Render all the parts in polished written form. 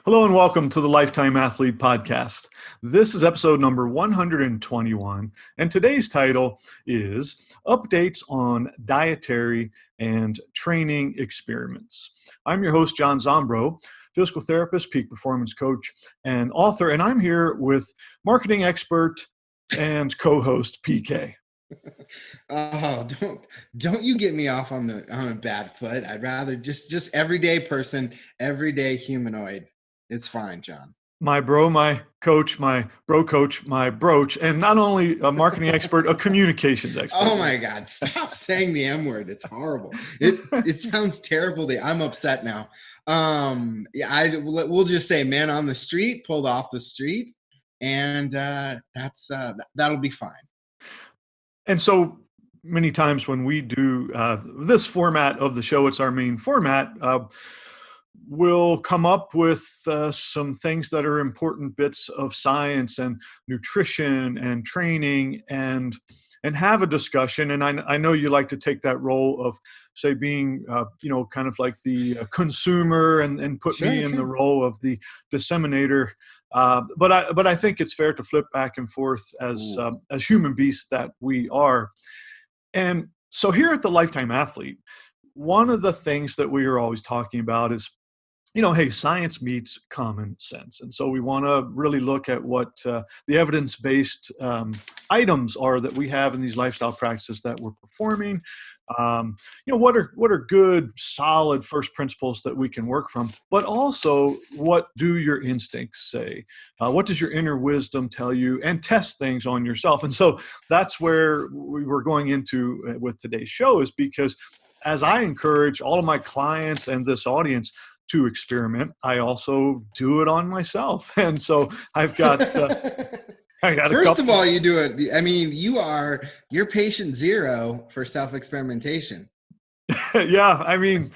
Hello and welcome to the Lifetime Athlete Podcast. This is episode number 121, and today's title is Updates on Dietary and Training Experiments. I'm your host, John Zombro, physical therapist, peak performance coach, and author, and I'm here with marketing expert and co-host PK. Oh, don't you get me off on a bad foot. I'd rather just everyday person, everyday humanoid. It's fine, John. My bro, my coach, my bro coach, my broach, and not only a marketing expert, a communications expert. Oh my God, stop saying the M word. It's horrible. It sounds terrible. I'm upset now. We'll just say man on the street, pulled off the street, and that'll be fine. And so many times when we do this format of the show, it's our main format, we'll come up with some things that are important bits of science and nutrition and training and have a discussion. And I know you like to take that role of, say, being, kind of like the consumer and put me in the role of the disseminator. But I think it's fair to flip back and forth as human beasts that we are. And so here at the Lifetime Athlete, one of the things that we are always talking about is, hey, science meets common sense. And so we want to really look at what the evidence-based items are that we have in these lifestyle practices that we're performing. What are good, solid first principles that we can work from, but also what do your instincts say? What does your inner wisdom tell you? And test things on yourself. And so that's where we were going into with today's show, is because as I encourage all of my clients and this audience to experiment, I also do it on myself. And so I've got First of all, you do it. I mean, you're patient zero for self-experimentation. Yeah, I mean,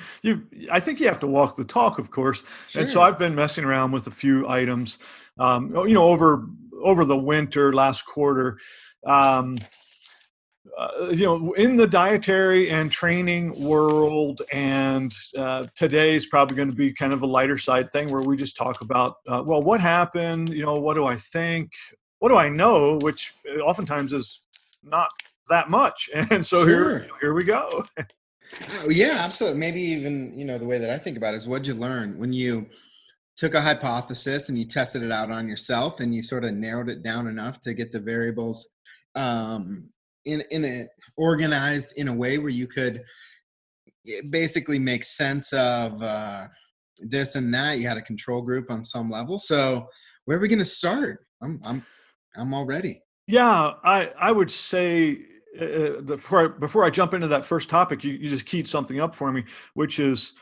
I think you have to walk the talk, of course. Sure. And so I've been messing around with a few items, over the winter, last quarter. In the dietary and training world, and today's probably going to be kind of a lighter side thing where we just talk about, what happened? What do I think? What do I know? Which oftentimes is not that much. And so here we go. Oh, yeah, absolutely. Maybe even, the way that I think about it is, what'd you learn when you took a hypothesis and you tested it out on yourself and you sort of narrowed it down enough to get the variables organized in a way where you could basically make sense of this and that. You had a control group on some level. So where are we going to start? I'm all ready. Yeah, I would say before I jump into that first topic, you just keyed something up for me, which is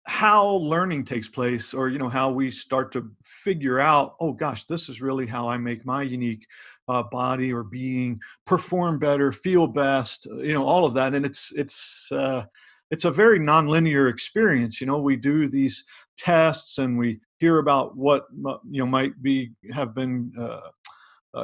how learning takes place, or how we start to figure out, oh gosh, this is really how I make my unique body or being perform better, feel best, all of that. And it's a very nonlinear experience. We do these tests and we hear about what might have been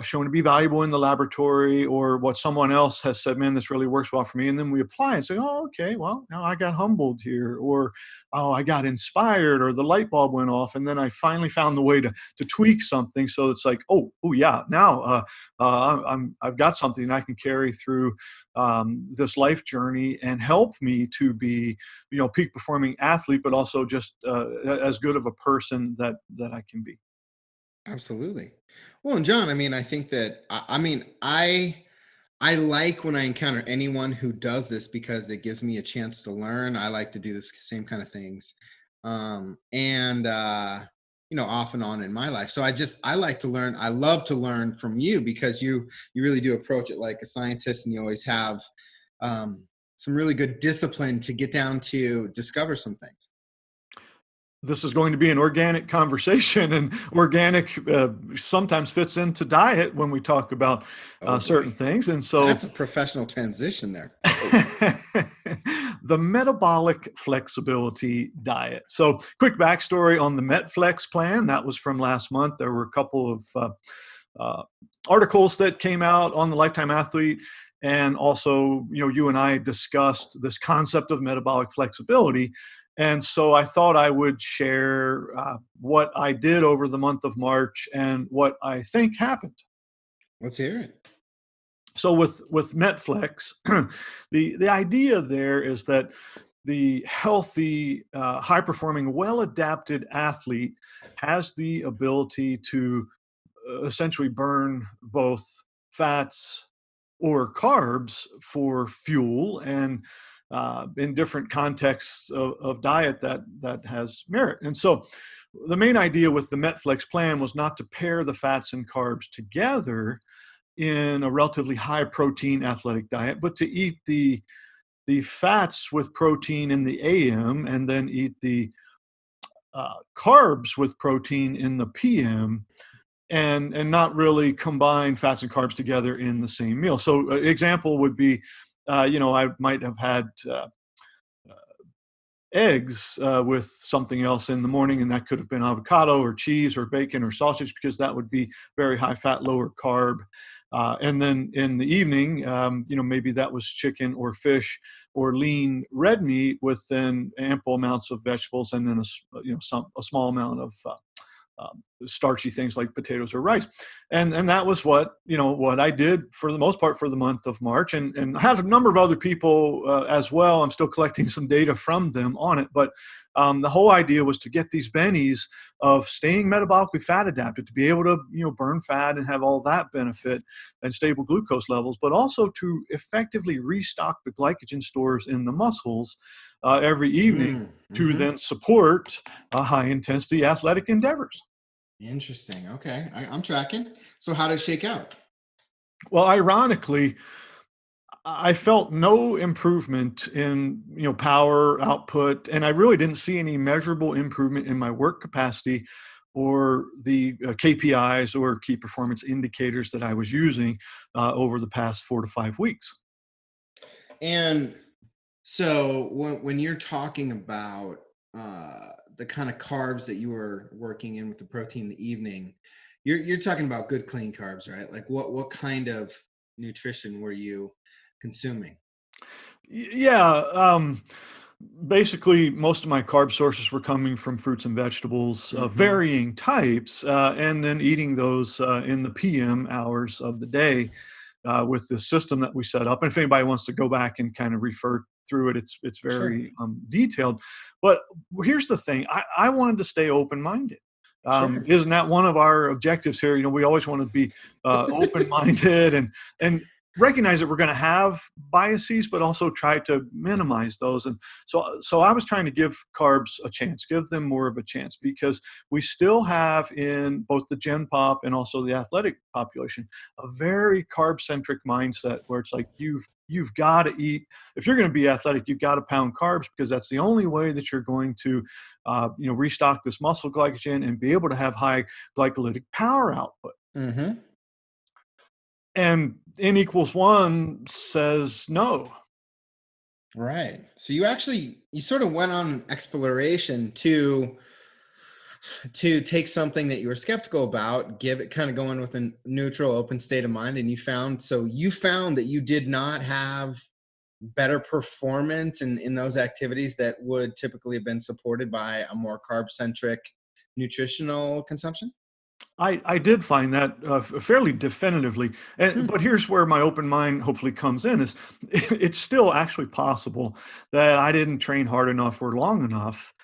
shown to be valuable in the laboratory, or what someone else has said, man, this really works well for me. And then we apply and say, oh, okay, well, now I got humbled here, or, oh, I got inspired, or the light bulb went off. And then I finally found the way to tweak something. So it's like, oh yeah, now I've got something I can carry through this life journey and help me to be, peak performing athlete, but also just as good of a person that I can be. Absolutely. Well, and John, I mean, I think that, I like when I encounter anyone who does this, because it gives me a chance to learn. I like to do this same kind of things. Off and on in my life. So I like to learn. I love to learn from you, because you really do approach it like a scientist, and you always have some really good discipline to get down to discover some things. This is going to be an organic conversation, and organic sometimes fits into diet when we talk about certain things. And so that's a professional transition there. The metabolic flexibility diet. So quick backstory on the MetFlex plan. That was from last month. There were a couple of articles that came out on the Lifetime Athlete. And also, you and I discussed this concept of metabolic flexibility. And so I thought I would share what I did over the month of March and what I think happened. Let's hear it. So with Netflix, the idea there is that the healthy, high performing, well adapted athlete has the ability to essentially burn both fats or carbs for fuel, and in different contexts of diet that has merit. And so the main idea with the Metflex plan was not to pair the fats and carbs together in a relatively high protein athletic diet, but to eat the fats with protein in the AM and then eat the carbs with protein in the PM, and not really combine fats and carbs together in the same meal. So example would be, I might have had eggs with something else in the morning, and that could have been avocado or cheese or bacon or sausage, because that would be very high fat, lower carb. And then in the evening, maybe that was chicken or fish or lean red meat with then ample amounts of vegetables, and then a small amount of starchy things like potatoes or rice. And that was what I did for the most part for the month of March. And I had a number of other people as well. I'm still collecting some data from them on it, but the whole idea was to get these bennies of staying metabolically fat adapted, to be able to burn fat and have all that benefit and stable glucose levels, but also to effectively restock the glycogen stores in the muscles every evening, to Mm-hmm. then support high intensity athletic endeavors. Interesting. Okay. I'm tracking. So how did it shake out? Well, ironically, I felt no improvement in power output, and I really didn't see any measurable improvement in my work capacity or the KPIs or key performance indicators that I was using over the past 4 to 5 weeks. And so when you're talking about the kind of carbs that you were working in with the protein in the evening, you're talking about good clean carbs, right? Like what kind of nutrition were you consuming? Yeah. Basically, most of my carb sources were coming from fruits and vegetables of Mm-hmm. varying types, and then eating those in the PM hours of the day with the system that we set up. And if anybody wants to go back and kind of refer through it, it's Sure. very detailed. But here's the thing: I wanted to stay open minded. Sure. Isn't that one of our objectives here? We always want to be open minded and recognize that we're going to have biases, but also try to minimize those. And so I was trying to give carbs a chance, give them more of a chance, because we still have in both the Gen Pop and also the athletic population a very carb centric mindset, where it's like you've got to eat. If you're going to be athletic, you've got to pound carbs, because that's the only way that you're going to restock this muscle glycogen and be able to have high glycolytic power output. Mm-hmm. And n equals one says no. Right. So you sort of went on an exploration to take something that you were skeptical about, give it kind of going with a neutral, open state of mind, and you found that you did not have better performance in those activities that would typically have been supported by a more carb centric nutritional consumption. I did find that fairly definitively. Hmm. But here's where my open mind hopefully comes in: is it's still actually possible that I didn't train hard enough or long enough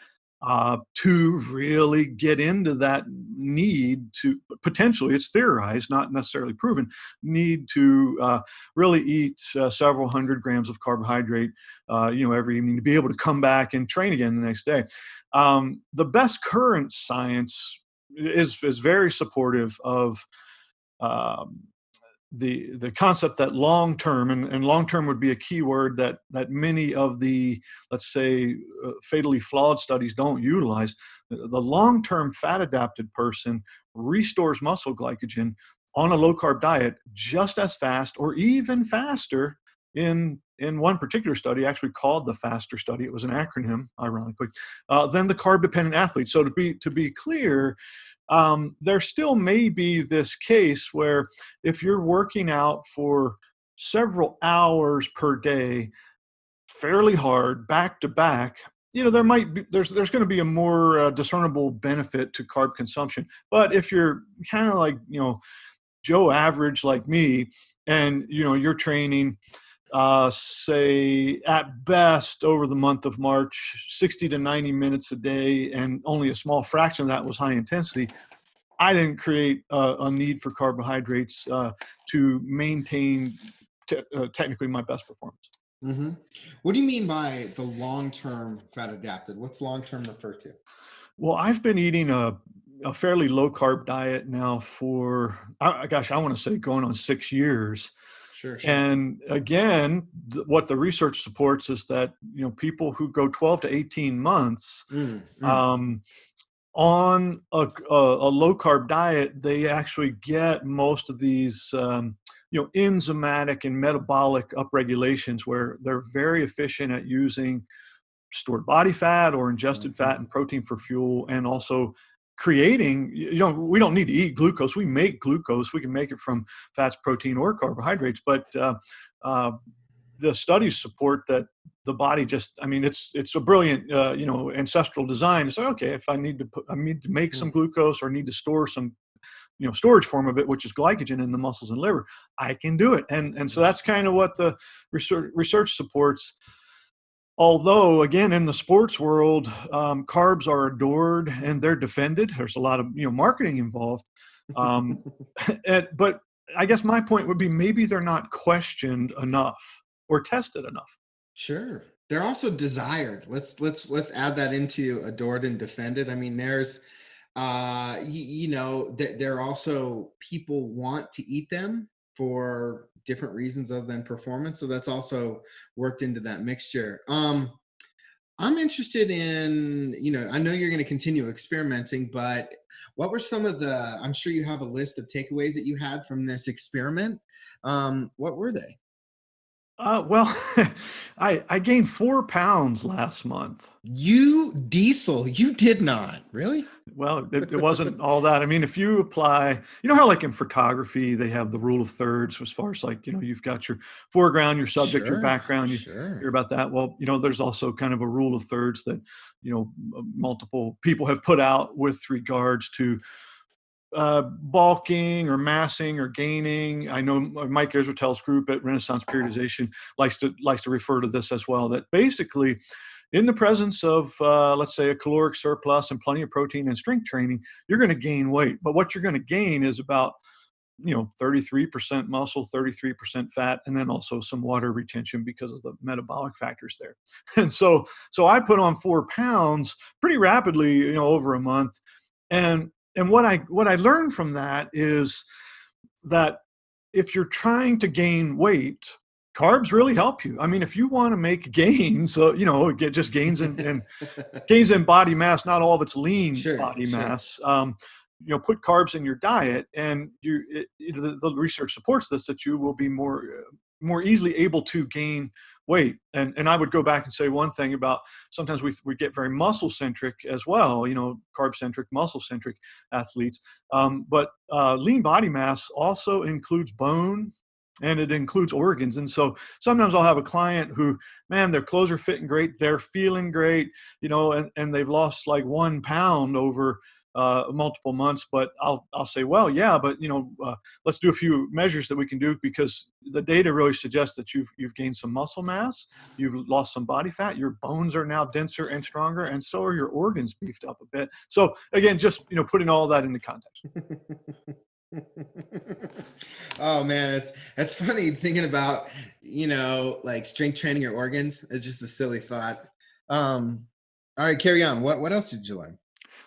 to really get into that need to, potentially, it's theorized, not necessarily proven, need to really eat several hundred grams of carbohydrate, every evening, to be able to come back and train again the next day. The best current science is very supportive of um, the concept that long term, and long term would be a key word that many of the, let's say, fatally flawed studies don't utilize. The long term fat adapted person restores muscle glycogen on a low carb diet just as fast or even faster, in one particular study, actually called the FASTER study. It was an acronym, ironically, than the carb dependent athlete. So to be clear, there still may be this case where, if you're working out for several hours per day, fairly hard, back to back, there might be there's going to be a more discernible benefit to carb consumption. But if you're kind of like Joe average like me, and you're training, say at best over the month of March, 60 to 90 minutes a day, and only a small fraction of that was high intensity, I didn't create a need for carbohydrates to maintain technically my best performance. Hmm. What do you mean by the long-term fat adapted? What's long-term refer to? Well, I've been eating a fairly low carb diet now for, gosh, I want to say going on 6 years. Sure, sure. And again, what the research supports is that people who go 12 to 18 months Mm, mm. um, on a low carb diet, they actually get most of these enzymatic and metabolic upregulations, where they're very efficient at using stored body fat or ingested fat Mhm. and protein for fuel, and also creating, we don't need to eat glucose. We make glucose. We can make it from fats, protein, or carbohydrates. But uh, the studies support that the body just, I mean, it's a brilliant, ancestral design. It's like, okay, if I need to make some Hmm. glucose, or need to store some, storage form of it, which is glycogen in the muscles and liver, I can do it. And so that's kind of what the research supports. Although, again, in the sports world, carbs are adored and they're defended. There's a lot of marketing involved, um, but I guess my point would be maybe they're not questioned enough or tested enough. Sure. They're also desired. Let's add that into adored and defended. I mean, there's that they're also, people want to eat them for different reasons other than performance. So that's also worked into that mixture. I'm interested in, I know you're going to continue experimenting, but what were some of the, I'm sure you have a list of takeaways that you had from this experiment. What were they? Well, I gained 4 pounds last month. You diesel, you did not. Really? Well, it wasn't all that. I mean, if you apply, how like in photography, they have the rule of thirds as far as like, you've got your foreground, your subject, your Sure, background, you hear sure. about that. Well, there's also kind of a rule of thirds that, multiple people have put out with regards to bulking or massing or gaining. I know Mike Israel's group at Renaissance Periodization likes to refer to this as well. That basically, in the presence of let's say a caloric surplus and plenty of protein and strength training, you're going to gain weight. But what you're going to gain is about 33% muscle, 33% fat, and then also some water retention because of the metabolic factors there. And so I put on 4 pounds pretty rapidly, over a month. And what I learned from that is that if you're trying to gain weight, carbs really help you. I mean, if you want to make gains, get just gains and gains in body mass, not all of it's lean Sure, body sure. mass. Put carbs in your diet, and the research supports this, that you will be more easily able to gain weight. And I would go back and say one thing about, sometimes we get very muscle centric as well, carb centric, muscle centric athletes. But lean body mass also includes bone, and it includes organs. And so sometimes I'll have a client who, man, their clothes are fitting great, they're feeling great, and they've lost like 1 pound over multiple months. But I'll say, well, yeah, but let's do a few measures that we can do, because the data really suggests that you've gained some muscle mass, you've lost some body fat, your bones are now denser and stronger, and so are your organs beefed up a bit. So again, just putting all that into context. Oh man, it's funny thinking about, like strength training your organs. It's just a silly thought. All right, carry on. What else did you learn?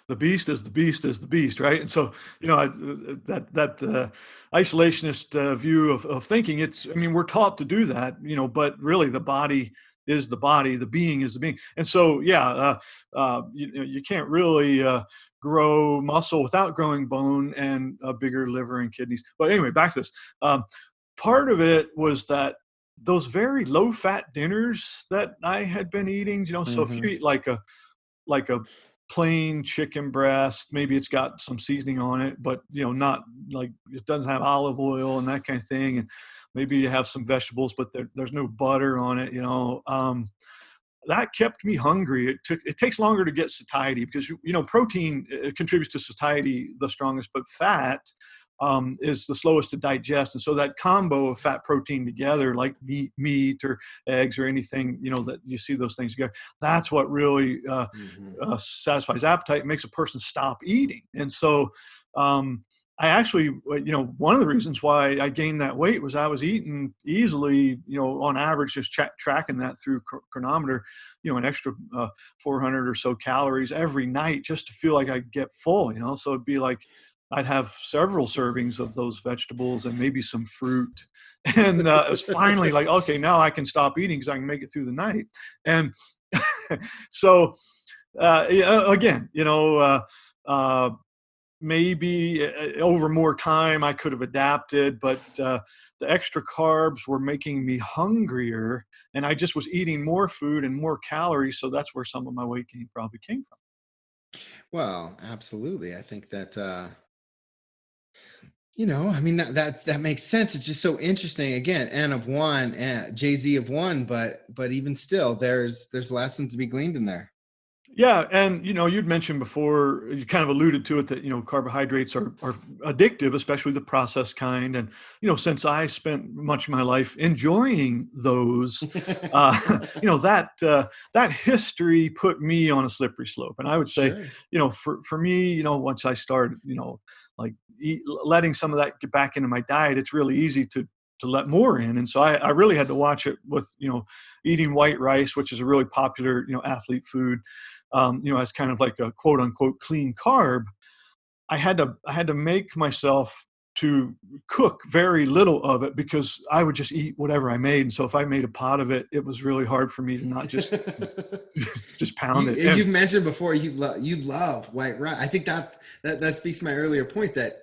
The beast is the beast is the beast, right? And so, that isolationist view of thinking, I mean, we're taught to do that, but really the body is the body, the being is the being. And so, yeah, you can't really grow muscle without growing bone and a bigger liver and kidneys. But anyway, back to this. Part of it was that those very low fat dinners that I had been eating, so if you Hmm. eat like a plain chicken breast. Maybe it's got some seasoning on it, but not like, it doesn't have olive oil and that kind of thing. And maybe you have some vegetables, but there's no butter on it. that kept me hungry. It takes longer to get satiety because protein contributes to satiety the strongest, but fat is the slowest to digest. And so that combo of fat protein together, like meat or eggs or anything, that you see those things together, that's what really satisfies appetite, makes a person stop eating. And so I actually, one of the reasons why I gained that weight was I was eating easily, on average, just tracking that through chronometer, an extra 400 or so calories every night just to feel like I get full, so it'd be like I'd have several servings of those vegetables and maybe some fruit. And it's finally like, okay, now I can stop eating because I can make it through the night. And so, again, maybe over more time I could have adapted, but the extra carbs were making me hungrier, and I just was eating more food and more calories. So that's where some of my weight gain probably came from. Well, absolutely. I think that I mean that makes sense. It's just so interesting. Again, N of one, Jay-Z of one, but even still, there's lessons to be gleaned in there. Yeah, and you'd mentioned before, you kind of alluded to it that carbohydrates are addictive, especially the processed kind. And since I spent much of my life enjoying those, that history put me on a slippery slope. And I would say, Sure. for me, once I started, like letting some of that get back into my diet, it's really easy to let more in. And so I really had to watch it with eating white rice, which is a really popular athlete food, as kind of like a quote unquote clean carb. I had to make myself to cook very little of it because I would just eat whatever I made. And so if I made a pot of it, it was really hard for me to not just just pound it. And You've mentioned before you love white rice. I think that speaks to my earlier point that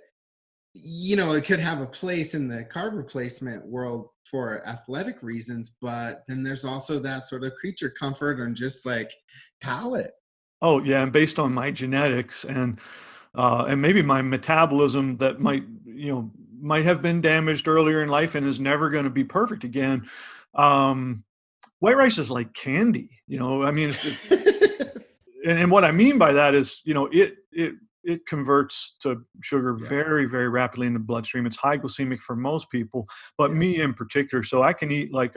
it could have a place in the carb replacement world for athletic reasons, but then there's also that sort of creature comfort and just like palate. oh yeah, and based on my genetics and maybe my metabolism that might have been damaged earlier in life and is never going to be perfect again. Um, White rice is like candy, I mean, and what I mean by that is, it converts to sugar Yeah. very, very rapidly in the bloodstream. It's high glycemic for most people, but Yeah. me in particular. So I can eat like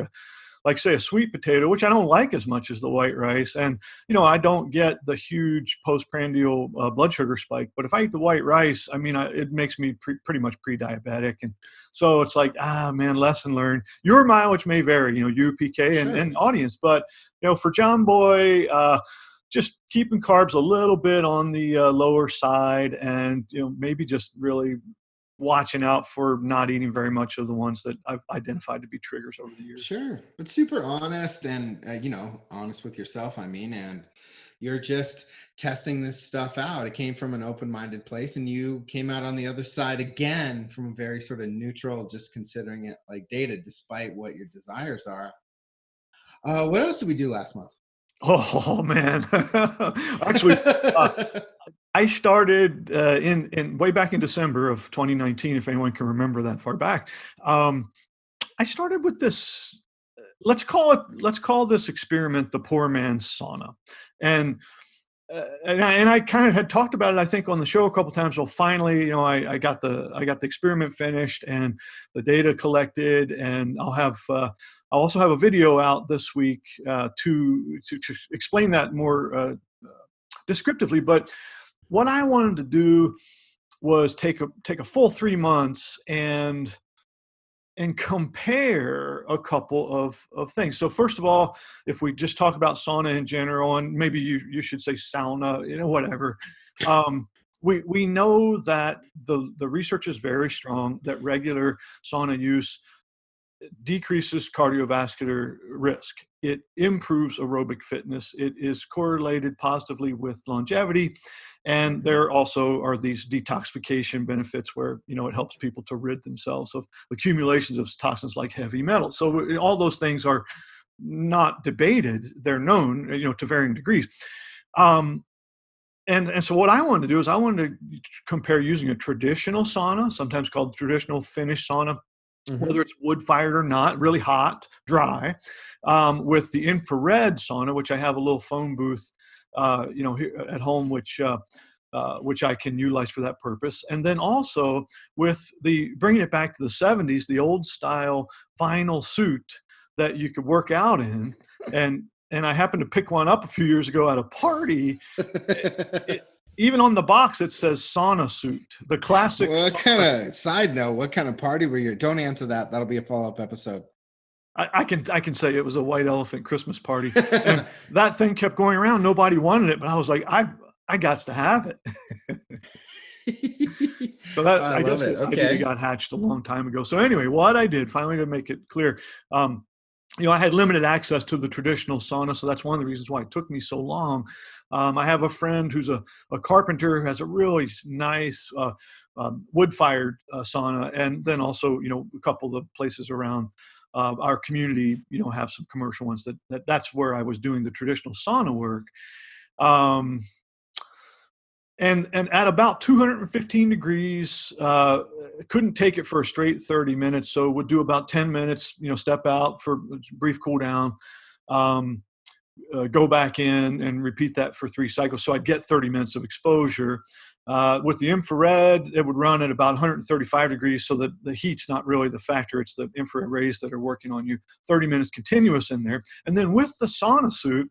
say a sweet potato, which I don't like as much as the white rice. And, I don't get the huge postprandial blood sugar spike, but if I eat the white rice, I mean, it makes me pretty much pre-diabetic. And so it's like, man, lesson learned. Your mileage may vary, you, PK, and Sure. audience, but, for John Boy, just keeping carbs a little bit on the lower side and, maybe just really watching out for not eating very much of the ones that I've identified to be triggers over the years. Sure. But super honest and, honest with yourself, I mean, and you're just testing this stuff out. It came from an open-minded place and you came out on the other side again from a very sort of neutral, just considering it like data, despite what your desires are. What else did we do last month? Oh man, actually, uh, I started in way back in December of 2019. If anyone can remember that far back, I started with this. Let's call this experiment the poor man's sauna, and and I kind of had talked about it, I think, on the show a couple times. Well, finally, I got the experiment finished and the data collected, and I'll also have a video out this week to explain that more descriptively. But what I wanted to do was take a full 3 months and compare a couple of things. So first of all, if we just talk about sauna in general, and maybe you should say sauna, whatever. We know that the research is very strong that regular sauna use decreases cardiovascular risk. It improves aerobic fitness. It is correlated positively with longevity. And Mhm. there also are these detoxification benefits where, it helps people to rid themselves of accumulations of toxins like heavy metals. So all those things are not debated. They're known, to varying degrees. Um, and so what I wanted to do is I wanted to compare using a traditional sauna, sometimes called traditional Finnish sauna, Hmm. whether it's wood fired or not, really hot, dry, with the infrared sauna, which I have a little phone booth, here at home, which I can utilize for that purpose. And then also with the bringing it back to the 70s, the old style vinyl suit that you could work out in, and I happened to pick one up a few years ago at a party. It, even on the box it says sauna suit, the classic What kind sauna suit. of side note? What kind of party were you? Don't answer that. That'll be a follow-up episode. I can say it was a white elephant Christmas party, and that thing kept going around. Nobody wanted it, but I was like, I got to have it. So that, I I love guess, it. this idea Okay. got hatched a long time ago. So anyway, what I did finally, to make it clear, I had limited access to the traditional sauna, so that's one of the reasons why it took me so long. I have a friend who's a carpenter who has a really nice wood-fired sauna, and then also, a couple of places around our community, have some commercial ones. That's where I was doing the traditional sauna work. Um, and at about 215 degrees, couldn't take it for a straight 30 minutes, so would do about 10 minutes, step out for a brief cool down, um, go back in and repeat that for 3 cycles, so I'd get 30 minutes of exposure. With the infrared, it would run at about 135 degrees, so that the heat's not really the factor. It's the infrared rays that are working on you. 30 minutes continuous in there. And then with the sauna suit,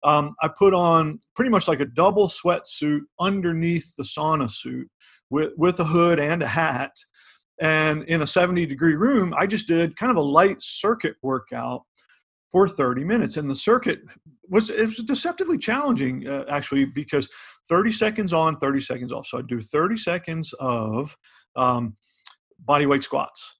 I put on pretty much like a double sweatsuit underneath the sauna suit, with a hood and a hat. And in a 70-degree room, I just did kind of a light circuit workout for 30 minutes. And the circuit was deceptively challenging, actually, because 30 seconds on, 30 seconds off. So I'd do 30 seconds of um, body weight squats,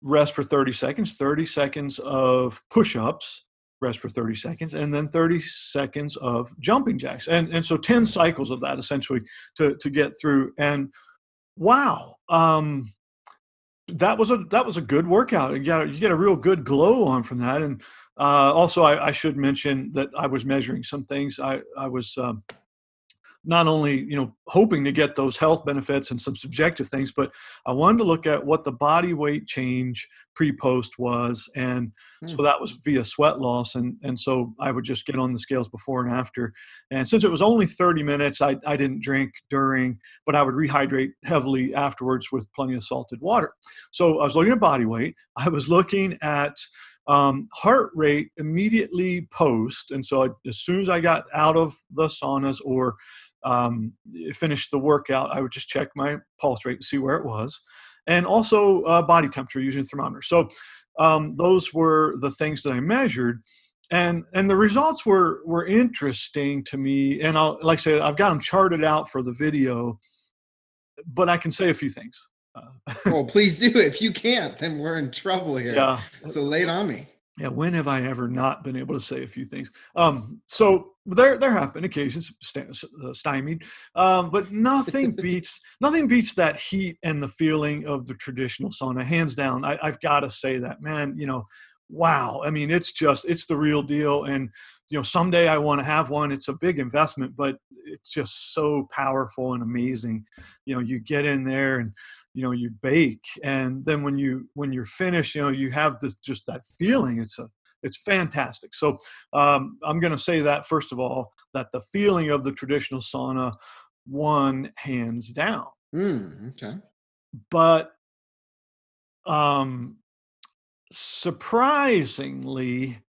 rest for 30 seconds, 30 seconds of push-ups, rest for 30 seconds, and then 30 seconds of jumping jacks. And so 10 cycles of that, essentially, to get through. And wow, that was a good workout. You get a real good glow on from that. And also, I should mention that I was measuring some things. I was not only, hoping to get those health benefits and some subjective things, but I wanted to look at what the body weight change pre-post was. And Hmm. so that was via sweat loss. And so I would just get on the scales before and after. And since it was only 30 minutes, I didn't drink during, but I would rehydrate heavily afterwards with plenty of salted water. So I was looking at body weight. I was looking at heart rate immediately post. And so as soon as I got out of the saunas or finished the workout, I would just check my pulse rate to see where it was, and also body temperature using a thermometer. So those were the things that I measured, and the results were interesting to me. And like I say, I've got them charted out for the video, but I can say a few things. Well, please do. If you can't, then we're in trouble here. Yeah. So lay it on me. Yeah, when have I ever not been able to say a few things? So there have been occasions stymied, but nothing beats that heat and the feeling of the traditional sauna, hands down. I've got to say that, man. Wow. I mean, it's the real deal. And someday I want to have one. It's a big investment, but it's just so powerful and amazing. You get in there and you bake, and then when you're finished, you have this, just that feeling. It's fantastic. So I'm going to say that, first of all, that the feeling of the traditional sauna won hands down. Okay. But um surprisingly,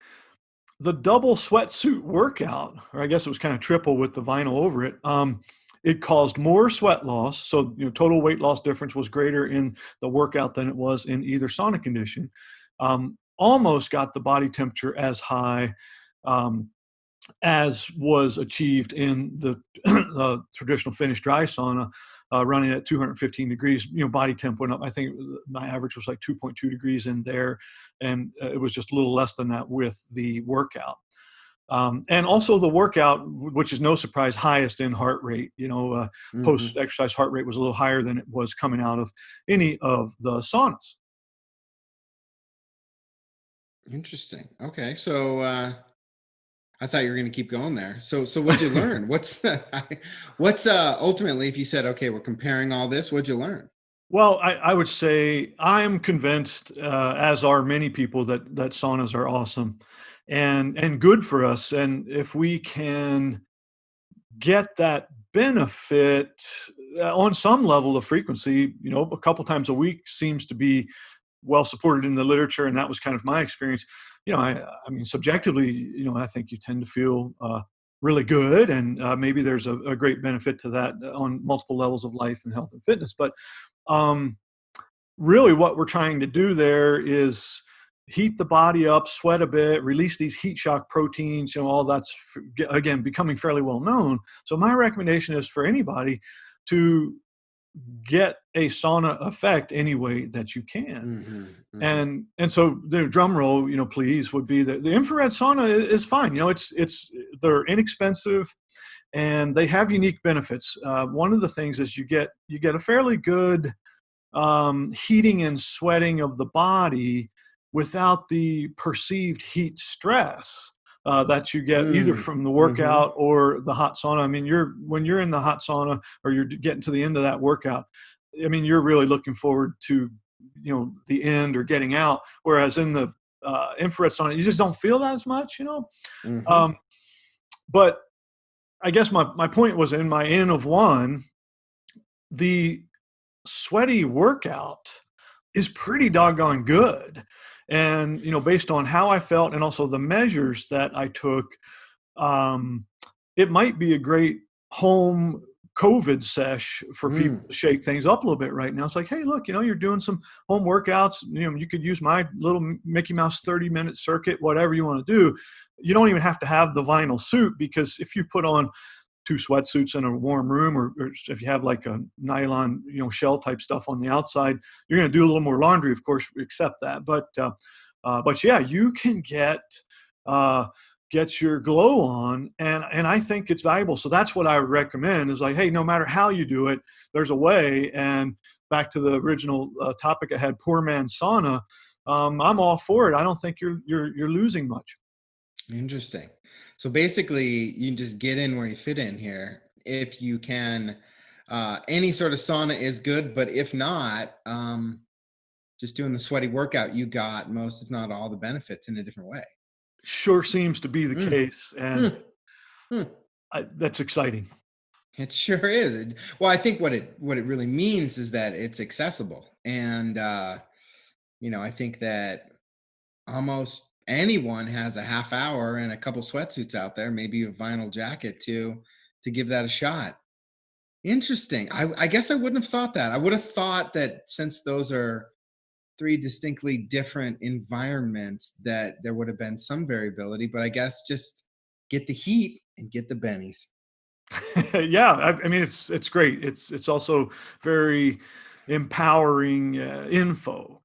the double sweatsuit workout, or I guess it was kind of triple with the vinyl over it, it caused more sweat loss. So, total weight loss difference was greater in the workout than it was in either sauna condition. Almost got the body temperature as high um, as was achieved in the traditional Finnish dry sauna, running at 215 degrees. Body temp went up. I think my average was like 2.2 degrees in there, and it was just a little less than that with the workout. And also the workout, which is no surprise, highest in heart rate. Hmm. Post-exercise heart rate was a little higher than it was coming out of any of the saunas. Interesting. Okay. So I thought you were going to keep going there. So what'd you learn? What's ultimately, if you said, okay, we're comparing all this, what'd you learn? Well, I would say I am convinced, as are many people, that saunas are awesome and good for us. And if we can get that benefit on some level of frequency, a couple times a week seems to be well supported in the literature, and that was kind of my experience. I mean, subjectively, I think you tend to feel really good, and maybe there's a great benefit to that on multiple levels of life and health and fitness. But um, really what we're trying to do there is heat the body up, sweat a bit, release these heat shock proteins, all that's again becoming fairly well known. So my recommendation is for anybody to get a sauna effect any way that you can. Hmm. Hmm. And so the drum roll, please, would be that the infrared sauna is fine. It's they're inexpensive and they have unique benefits. One of the things is you get a fairly good heating and sweating of the body without the perceived heat stress that you get either Mm. from the Hmm. workout or the hot sauna. I mean, when you're in the hot sauna or you're getting to the end of that workout, I mean, you're really looking forward to the end or getting out. Whereas in the infrared sauna, you just don't feel that as much. Hmm. Um, but I guess my point was in my N of one, the sweaty workout is pretty doggone good. And, based on how I felt and also the measures that I took, um, it might be a great home COVID sesh for people Mm. to shake things up a little bit right now. It's like, hey, look, you're doing some home workouts. You could use my little Mickey Mouse 30-minute circuit, whatever you want to do. You don't even have to have the vinyl suit, because if you put on two sweatsuits in a warm room, or if you have like a nylon, shell type stuff on the outside, you're going to do a little more laundry, of course, we accept that. But yeah, you can uh, get your glow on, and I think it's valuable. So that's what I would recommend is like, hey, no matter how you do it, there's a way. And back to the original topic I had, poor man sauna. I'm all for it. I don't think you're losing much. Interesting. So basically, you just get in where you fit in here. If you can, any sort of sauna is good, but if not, just doing the sweaty workout, you got most, if not all, the benefits in a different way. Sure seems to be the Mm. case, and Hmm. Hmm. that's exciting. It sure is. Well, I think what it really means is that it's accessible, and I think that almost anyone has a half hour and a couple sweatsuits out there, maybe a vinyl jacket to give that a shot. Interesting. I guess I wouldn't have thought that. I would have thought that since those are three distinctly different environments, that there would have been some variability, but I guess just get the heat and get the bennies. Yeah, I mean, it's great. It's also very empowering info.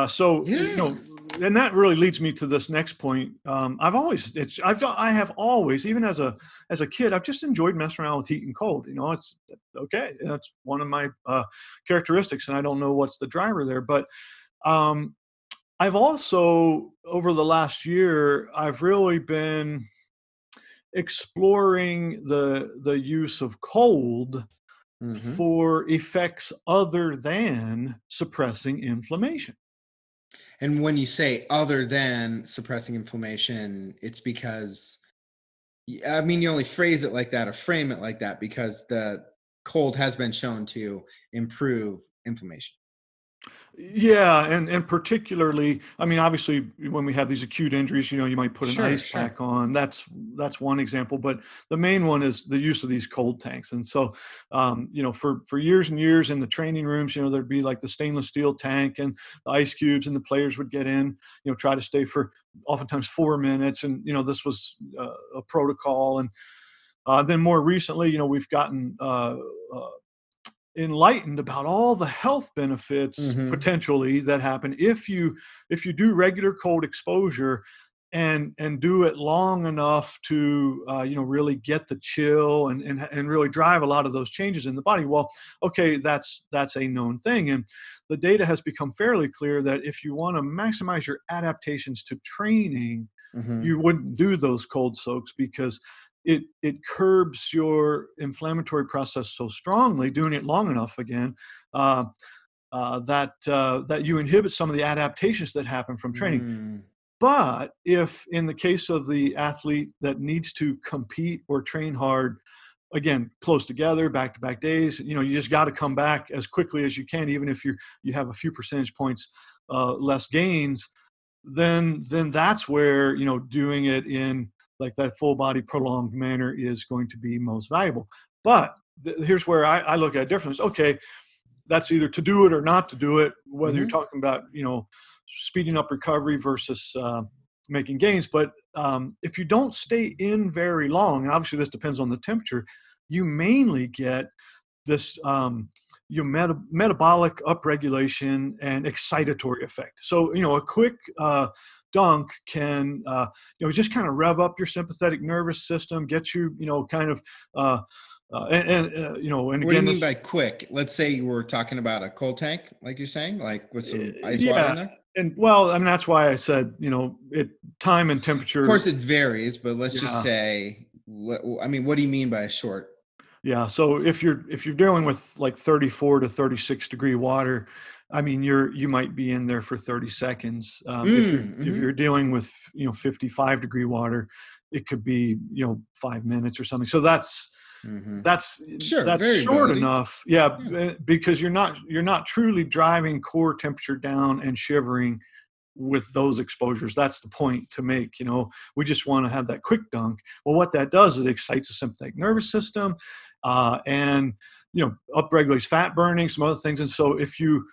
So Yeah. and that really leads me to this next point. I have always, even as a kid, I've just enjoyed messing around with heat and cold. It's okay. That's one of my characteristics, and I don't know what's the driver there, but um, I've also over the last year, I've really been exploring the use of cold Hmm. for effects other than suppressing inflammation. And when you say other than suppressing inflammation, it's because, I mean, you only phrase it like that or frame it like that because the cold has been shown to improve inflammation. Yeah, and particularly, I mean, obviously, when we have these acute injuries, you might put an Sure, ice sure. pack on. That's one example, but the main one is the use of these cold tanks. And so, for years and years in the training rooms, there'd be like the stainless steel tank and the ice cubes, and the players would get in, try to stay for oftentimes 4 minutes, and this was a protocol. And then more recently, we've gotten uh, enlightened about all the health benefits Hmm. potentially that happen if you do regular cold exposure and do it long enough to really get the chill and really drive a lot of those changes in the body. Well, okay, that's a known thing, and the data has become fairly clear that if you want to maximize your adaptations to training, Hmm. you wouldn't do those cold soaks, because it curbs your inflammatory process so strongly doing it long enough again, uh, that you inhibit some of the adaptations that happen from training. Mm, But if in the case of the athlete that needs to compete or train hard, again, close together, back-to-back days, you just got to come back as quickly as you can, even if you have a few percentage points less gains. Then that's where doing it in like that full body prolonged manner is going to be most valuable. But here's where I look at it differently. Okay, that's either to do it or not to do it, whether you're hmm talking about speeding up recovery versus making gains. But if you don't stay in very long, and obviously this depends on the temperature, you mainly get this metabolic upregulation and excitatory effect. So a quick dunk can just kind of rev up your sympathetic nervous system, get you kind of and What do you again mean this by quick? Let's say you were talking about a cold tank, like you're saying, like with some ice water in yeah. there. And well, I mean, that's why I said, it time and Of temperature. course, it varies, but let's just Yeah. say, I mean, what do you mean by a short? Yeah. So if you're dealing with like 34 to 36 degree water, I mean, you might be in there for 30 seconds. If you're Mm-hmm. dealing with 55-degree water, it could be 5 minutes or something. So Mm-hmm. that's Sure, that's short variability. enough. Yeah, Yeah. because you're not truly driving core temperature down and shivering with those exposures. That's the point to make. We just want to have that quick dunk. Well, what that does is it excites the sympathetic nervous system, and upregulates fat burning, some other things. And so if you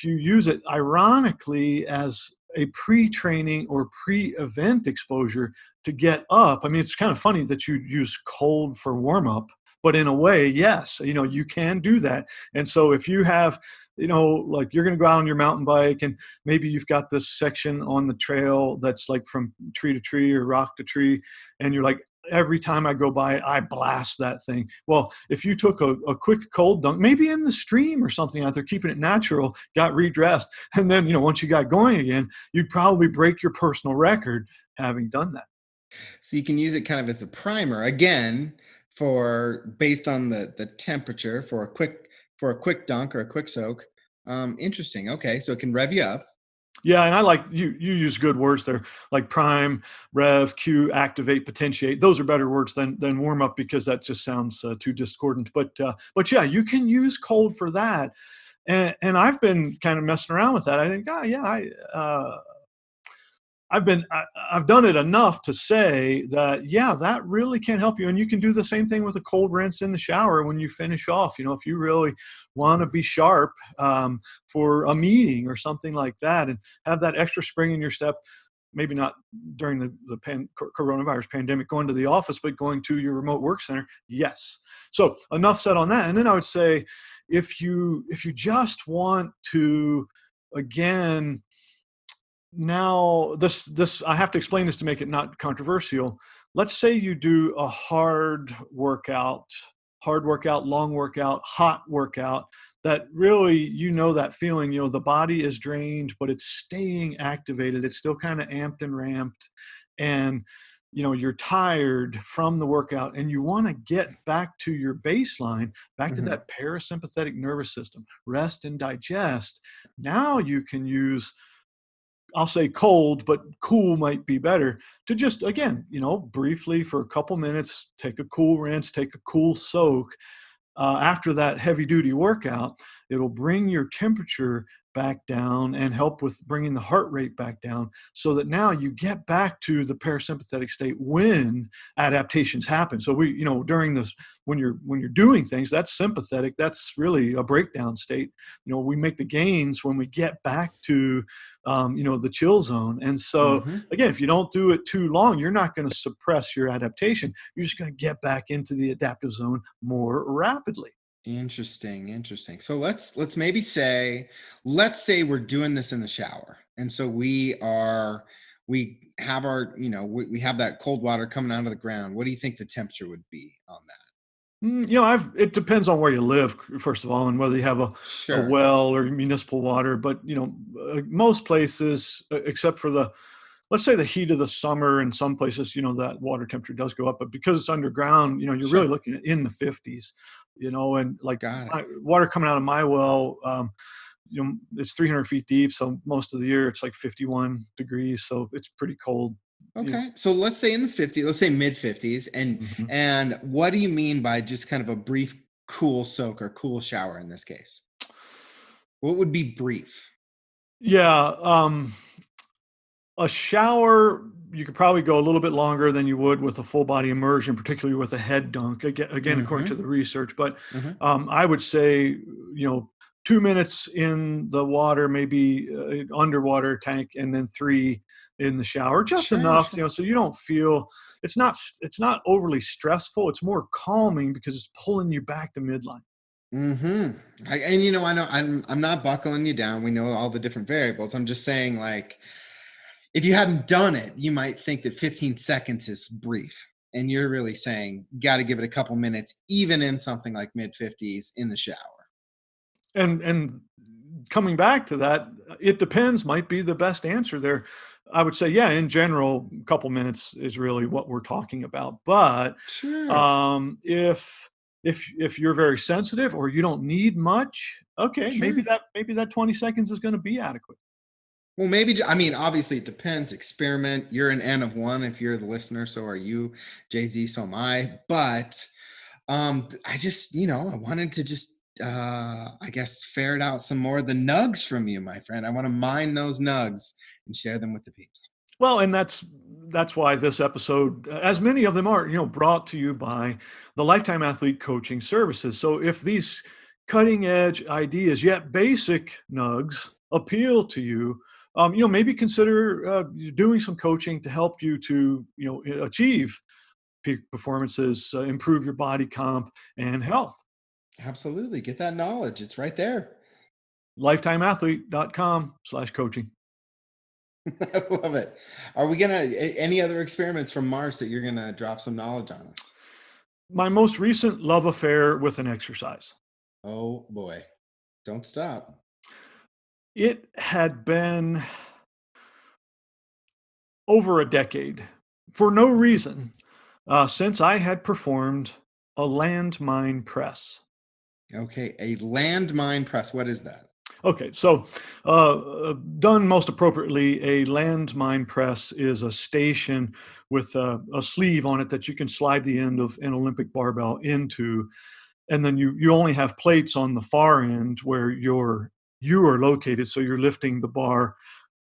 use it ironically as a pre-training or pre-event exposure to get up, I mean, it's kind of funny that you use cold for warm up, but in a way, yes, you can do that. And so if you have like you're going to go out on your mountain bike, and maybe you've got this section on the trail that's like from tree to tree or rock to tree, and you're like, every time I go by it, I blast that thing. Well, if you took a quick cold dunk, maybe in the stream or something out there, keeping it natural, got redressed, and then once you got going again, you'd probably break your personal record having done that. So you can use it kind of as a primer again for based on the temperature for a quick dunk or a quick soak. Interesting. Okay, so it can rev you up. Yeah, and I like you use good words there, like prime, rev, cue, activate, potentiate. Those are better words than warm up, because that just sounds too discordant. But yeah, you can use cold for that. And I've been kind of messing around with that. I think, oh yeah, I've done it enough to say that, yeah, that really can help you. And you can do the same thing with a cold rinse in the shower when you finish off. If you really want to be sharp for a meeting or something like that, and have that extra spring in your step, maybe not during the coronavirus pandemic going to the office, but going to your remote work center. Yes. So enough said on that. And then I would say, if you just want to, again, now this I have to explain this to make it not controversial. Let's say you do a hard workout, long workout, hot workout, that really, that feeling, the body is drained, but it's staying activated, it's still kind of amped and ramped, and you're tired from the workout, and you want to get back to your baseline, back to Mhm. that parasympathetic nervous system, rest and digest. Now you can use, I'll say cold, but cool might be better, to just, again, briefly for a couple minutes, take a cool rinse, take a cool soak, after that heavy duty workout. It'll bring your temperature back down and help with bringing the heart rate back down, so that now you get back to the parasympathetic state when adaptations happen. So during this, when you're doing things, that's sympathetic. That's really a breakdown state. We make the gains when we get back to the chill zone. And so Mhm. again, if you don't do it too long, you're not going to suppress your adaptation. You're just going to get back into the adaptive zone more rapidly. Interesting, interesting. So let's maybe say let's say we're doing this in the shower. And so we have our, we have that cold water coming out of the ground. What do you think the temperature would be on that? It depends on where you live, first of all, and whether you have a Sure. well or municipal water. But most places, except for let's say the heat of the summer, in some places, that water temperature does go up. But because it's underground, you're really Sure. looking at in the 50s. And like Got it. water coming out of my well. it's 300 feet deep. So most of the year it's like 51 degrees. So it's pretty cold. Okay. So let's say in the 50s, let's say mid 50s. Mhm. And what do you mean by just kind of a brief cool soak or cool shower in this case? What would be brief? Yeah. A shower, you could probably go a little bit longer than you would with a full body immersion, particularly with a head dunk. Again, according to Mm-hmm. the research. But Mm-hmm. I would say, 2 minutes in the water, maybe underwater tank, and then 3 in the shower, just Sure, enough, sure. so you don't feel it's not overly stressful. It's more calming because it's pulling you back to midline. Mm-hmm. And I know I'm not buckling you down. We know all the different variables. I'm just saying, like, if you hadn't done it, you might think that 15 seconds is brief. And you're really saying, got to give it a couple minutes, even in something like mid 50s in the shower. And coming back to that, it depends might be the best answer there. I would say, yeah, in general, a couple minutes is really what we're talking about. But Sure, if you're very sensitive or you don't need much, okay, maybe sure. that 20 seconds is going to be adequate. Well, maybe, I mean, obviously it depends. Experiment. You're an N of one if you're the listener. So are you, Jay Z. So am I. But I just, I wanted to just, I guess, ferret out some more of the nugs from you, my friend. I want to mine those nugs and share them with the peeps. Well, and that's why this episode, as many of them are, brought to you by the Lifetime Athlete Coaching Services. So if these cutting edge ideas, yet basic nugs, appeal to you, maybe consider doing some coaching to help you to achieve peak performances, improve your body comp and health. Absolutely. Get that knowledge. It's right there. Lifetimeathlete.com/coaching. I love it. Are we going to, any other experiments from Mars that you're going to drop some knowledge on us? My most recent love affair with an exercise. Oh boy. Don't stop. It had been over a decade for no reason since I had performed a landmine press. Okay. A landmine press. What is that? Okay, so done most appropriately, a landmine press is a station with a sleeve on it that you can slide the end of an Olympic barbell into, and then you only have plates on the far end where you are located. So you're lifting the bar,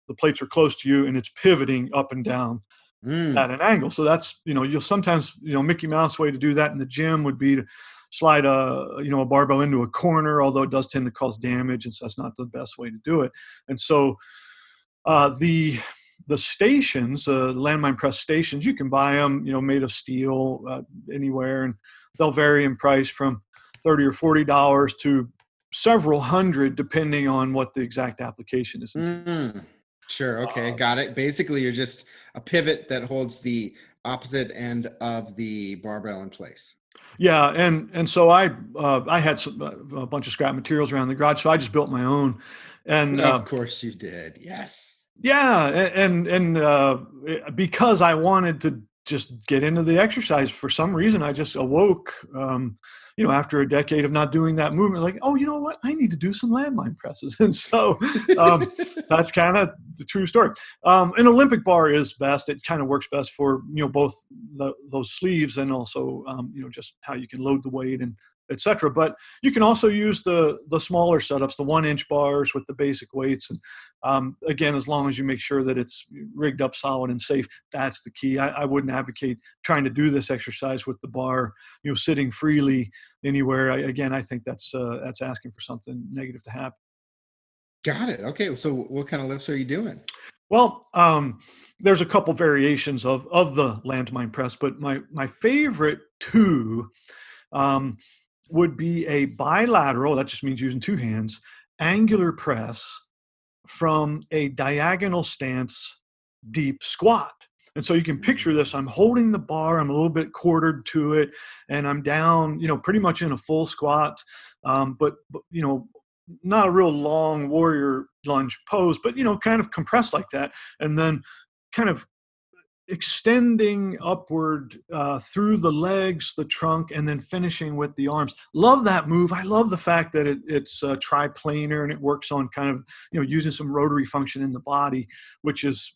the plates are close to you, and it's pivoting up and down at Mm. an angle. So that's, you'll sometimes, Mickey Mouse way to do that in the gym would be to slide a barbell into a corner, although it does tend to cause damage. And so that's not the best way to do it. And so the stations, landmine press stations, you can buy them, made of steel anywhere, and they'll vary in price from $30 or $40 to several hundred, depending on what the exact application is intended. Mm. Sure. Okay. Uh, Got it. Basically, you're just a pivot that holds the opposite end of the barbell in place. Yeah, and so I had a bunch of scrap materials around the garage, so I just built my own, and Of course you did. Yes. yeah, because I wanted to just get into the exercise for some reason, I just awoke, after a decade of not doing that movement, like, oh, you know what, I need to do some landmine presses, and so um, that's kind of the true story. An Olympic bar is best; it kind of works best for both those sleeves and also just how you can load the weight and etc. But you can also use the smaller setups, the 1 inch bars with the basic weights, and again, as long as you make sure that it's rigged up solid and safe, that's the key. I wouldn't advocate trying to do this exercise with the bar, sitting freely anywhere. I think that's asking for something negative to happen. Got it. Okay. So, what kind of lifts are you doing? Well, there's a couple variations of the landmine press, but my favorite two um, would be a bilateral. That just means using two hands, angular press from a diagonal stance deep squat. And so you can picture this. I'm holding the bar, I'm a little bit quartered to it, and I'm down, pretty much in a full squat, but not a real long warrior lunge pose, but, kind of compressed like that. And then kind of extending upward through the legs, the trunk, and then finishing with the arms. Love that move. I love the fact that it's triplanar and it works on kind of, using some rotary function in the body, which is,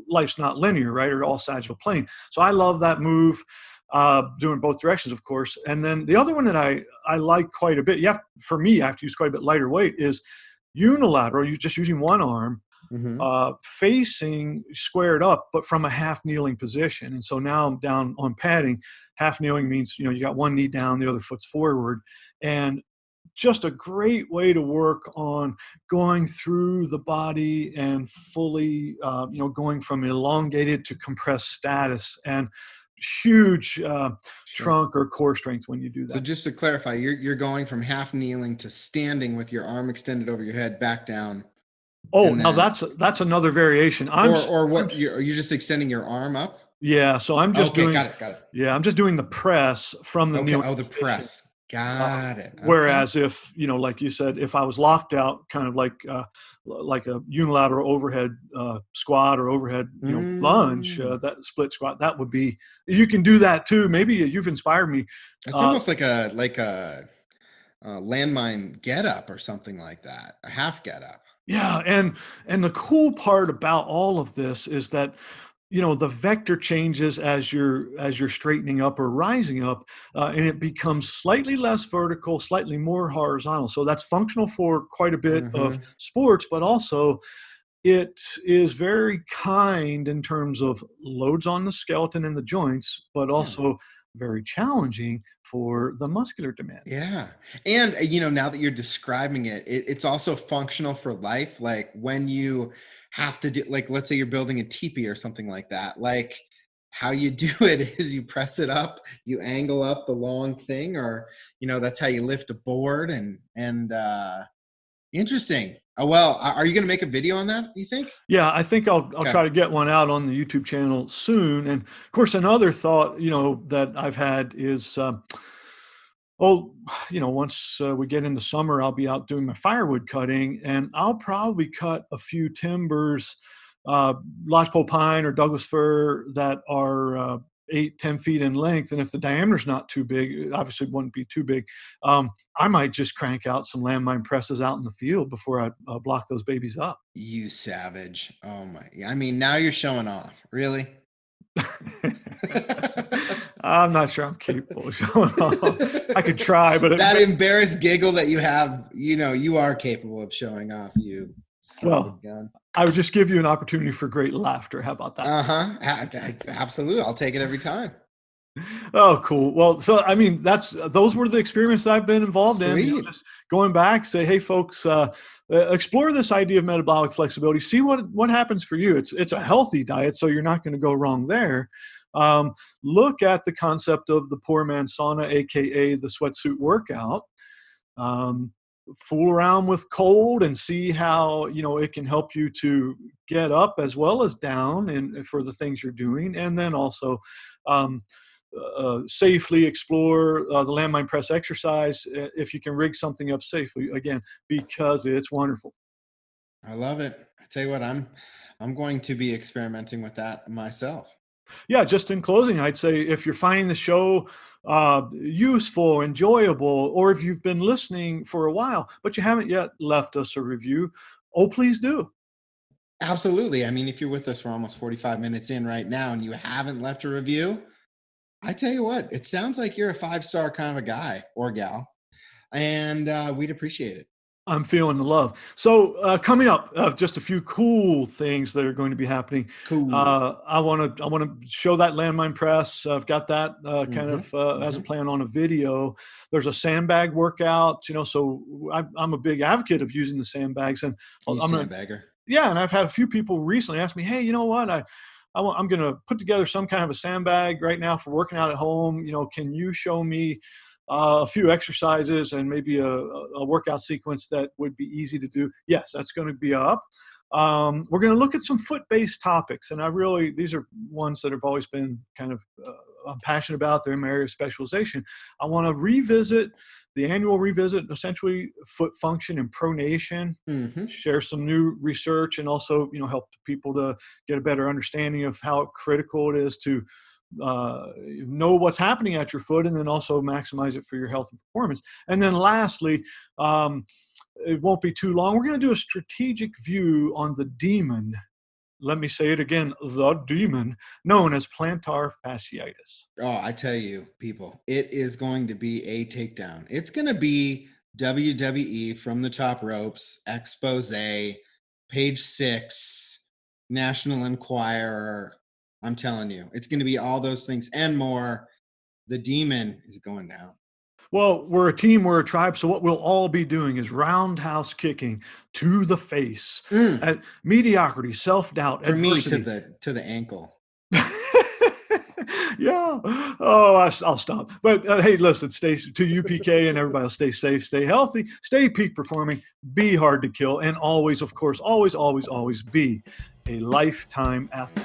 life's not linear, right? Or all sides of a plane. So I love that move. Doing both directions, of course. And then the other one that I like quite a bit, for me, I have to use quite a bit lighter weight, is unilateral. You're just using one arm, Mm-hmm. facing squared up, but from a half kneeling position. And so now I'm down on padding. Half kneeling means, you got one knee down, the other foot's forward. And just a great way to work on going through the body and fully, going from elongated to compressed status, and huge Sure. trunk or core strength when you do So that. just to clarify, you're going from half kneeling to standing with your arm extended over your head, back down, Oh, and now then, that's another variation. or I'm what? You're just extending your arm up? Yeah, so I'm just Okay, doing got it, got it. yeah, I'm just doing the press from the Okay. kneeling Oh, the position. press. Uh, Got it. Okay. Whereas if, like you said, if I was locked out, kind of like a unilateral overhead squat or overhead, lunge, Mm. that split squat, that would be, you can do that too. Maybe you've inspired me. It's Uh, almost like a landmine get up or something like that. A half get up. Yeah, and the cool part about all of this is that, the vector changes as you're straightening up or rising up, and it becomes slightly less vertical, slightly more horizontal. So that's functional for quite a bit of Mm-hmm. sports, but also it is very kind in terms of loads on the skeleton and the joints, but Yeah. also very challenging for the muscular demands. Yeah. And now that you're describing it, it's also functional for life. Like when you have to do, like, let's say you're building a teepee or something like that, like how you do it is you press it up, you angle up the long thing, or, that's how you lift a board. And interesting. Oh, well, are you going to make a video on that, you think? Yeah, I think I'll Okay. try to get one out on the YouTube channel soon. And of course, another thought, that I've had is, oh, once we get into summer, I'll be out doing my firewood cutting, and I'll probably cut a few timbers, uh, lodgepole pine or Douglas fir, that are 8, 10 feet in length. And if the diameter's not too big, it obviously wouldn't be too big. I might just crank out some landmine presses out in the field before I block those babies up. You savage. Oh my. I mean, now you're showing off. Really? I'm not sure I'm capable of showing off. I could try, but That embarrassed giggle that you have, you are capable of showing off, you son of a well, gun. I would just give you an opportunity for great laughter. How about that? Uh-huh. Absolutely. I'll take it every time. Oh, cool. Well, so I mean, those were the experiments I've been involved in. Sweet. Just going back, say, hey, folks, explore this idea of metabolic flexibility. See what happens for you. It's a healthy diet, so you're not going to go wrong there. Look at the concept of the poor man sauna, aka the sweatsuit workout. Um, Fool around with cold and see how it can help you to get up as well as down, and for the things you're doing, and then also um, safely explore the landmine press exercise, if you can rig something up safely, again, because it's wonderful. I love it. I tell you what, I'm going to be experimenting with that myself. Yeah, just in closing, I'd say if you're finding the show useful, enjoyable, or if you've been listening for a while but you haven't yet left us a review, oh, please do. Absolutely. I mean, if you're with us, we're almost 45 minutes in right now and you haven't left a review, I tell you what, it sounds like you're a 5-star kind of a guy or gal, and we'd appreciate it. I'm feeling the love. So coming up, just a few cool things that are going to be happening. Cool. I want to show that landmine press. I've got that kind Mm-hmm. of as a Mm-hmm. plan on a video. There's a sandbag workout. So I'm a big advocate of using the sandbags, and You I'm gonna sandbagger. yeah. And I've had a few people recently ask me, hey, you know what? I'm going to put together some kind of a sandbag right now for working out at home. Can you show me a few exercises and maybe a workout sequence that would be easy to do? Yes, that's going to be up. We're going to look at some foot-based topics, and these are ones that have always been kind of I'm passionate about. They're in my area of specialization. I want to revisit the annual revisit, essentially foot function and pronation, share some new research, and also help people to get a better understanding of how critical it is to know what's happening at your foot, and then also maximize it for your health and performance. And then lastly, it won't be too long, we're going to do a strategic view on the demon. Let me say it again, the demon known as plantar fasciitis. Oh, I tell you, people, it is going to be a takedown. It's going to be WWE from the top ropes, expose, page 6, National Enquirer. I'm telling you, it's going to be all those things and more. The demon is going down. Well, we're a team, we're a tribe, so what we'll all be doing is roundhouse kicking to the face at mediocrity, self-doubt, For adversity. me, to the ankle. Yeah. Oh, I'll stop. But hey, listen, stay to UPK and everybody else, stay safe, stay healthy, stay peak performing, be hard to kill, and always, of course, always, always, always be a lifetime athlete.